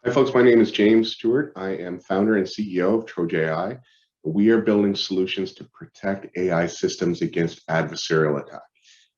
Hi folks, my name is James Stewart. I am founder and CEO of TrojAI. We are building solutions to protect AI systems against adversarial attack.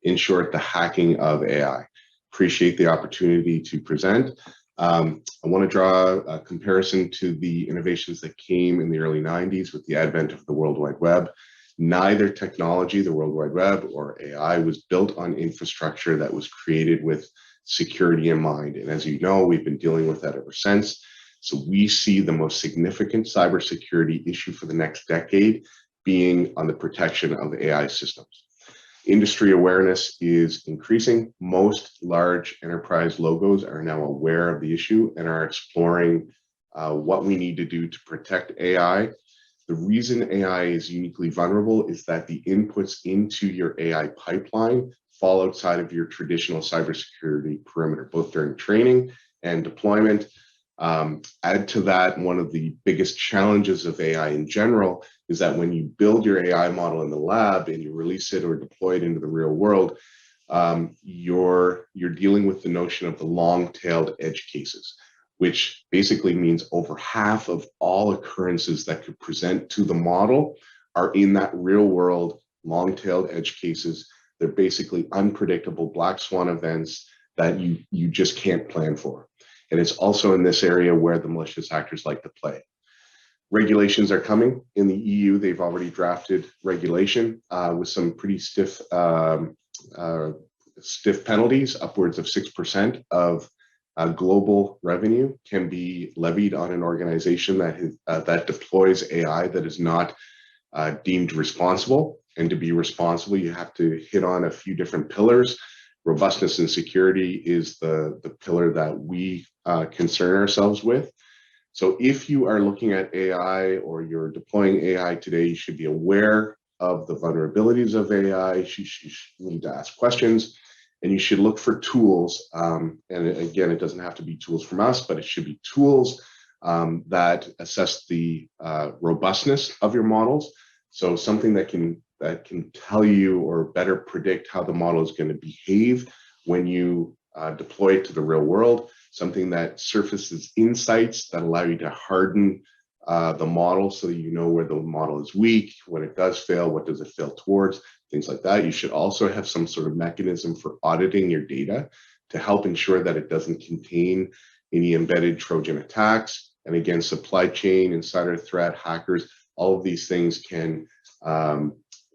In short, the hacking of AI. Appreciate the opportunity to present. I want to draw a comparison to the innovations that came in the early 90s with the advent of the World Wide Web. Neither technology, the World Wide Web or AI, was built on infrastructure that was created with security in mind. And as you know, we've been dealing with that ever since. So we see the most significant cybersecurity issue for the next decade being on the protection of AI systems. Industry awareness is increasing. Most large enterprise logos are now aware of the issue and are exploring what we need to do to protect AI. The reason AI is uniquely vulnerable is that the inputs into your AI pipeline fall outside of your traditional cybersecurity perimeter, both during training and deployment. Add to that, one of the biggest challenges of AI in general is that when you build your AI model in the lab and you release it or deploy it into the real world, you're dealing with the notion of the long-tailed edge cases, which basically means over half of all occurrences that could present to the model are in that real world long-tailed edge cases. They're basically unpredictable black swan events that you just can't plan for. And it's also in this area where the malicious actors like to play. Regulations are coming. In the EU, they've already drafted regulation with some pretty stiff penalties. Upwards of 6% of global revenue can be levied on an organization that deploys AI that is not deemed responsible. And to be responsible, you have to hit on a few different pillars. Robustness and security is the pillar that we concern ourselves with. So if you are looking at AI or you're deploying AI today, you should be aware of the vulnerabilities of AI. You should need to ask questions, and you should look for tools. And again, it doesn't have to be tools from us, but it should be tools that assess the robustness of your models. So something that can tell you or better predict how the model is going to behave when you deploy it to the real world, something that surfaces insights that allow you to harden the model so that you know where the model is weak, when it does fail, what does it fail towards, things like that. You should also have some sort of mechanism for auditing your data to help ensure that it doesn't contain any embedded Trojan attacks. And again, supply chain, insider threat, hackers, all of these things can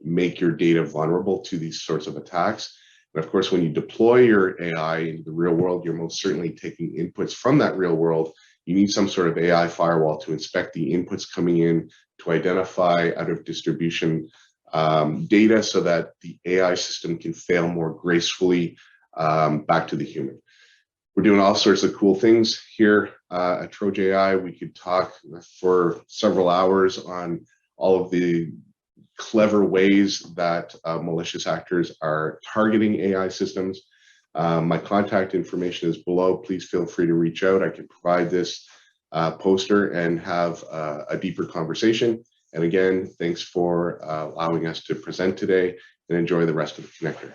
make your data vulnerable to these sorts of attacks. And of course, when you deploy your AI into the real world, you're most certainly taking inputs from that real world. You need some sort of AI firewall to inspect the inputs coming in, to identify out of distribution data so that the AI system can fail more gracefully back to the human. We're doing all sorts of cool things here at TrojAI. We could talk for several hours on all of the clever ways that malicious actors are targeting AI systems. My contact information is below. Please feel free to reach out. I can provide this poster and have a deeper conversation. And again, thanks for allowing us to present today, and enjoy the rest of the connector.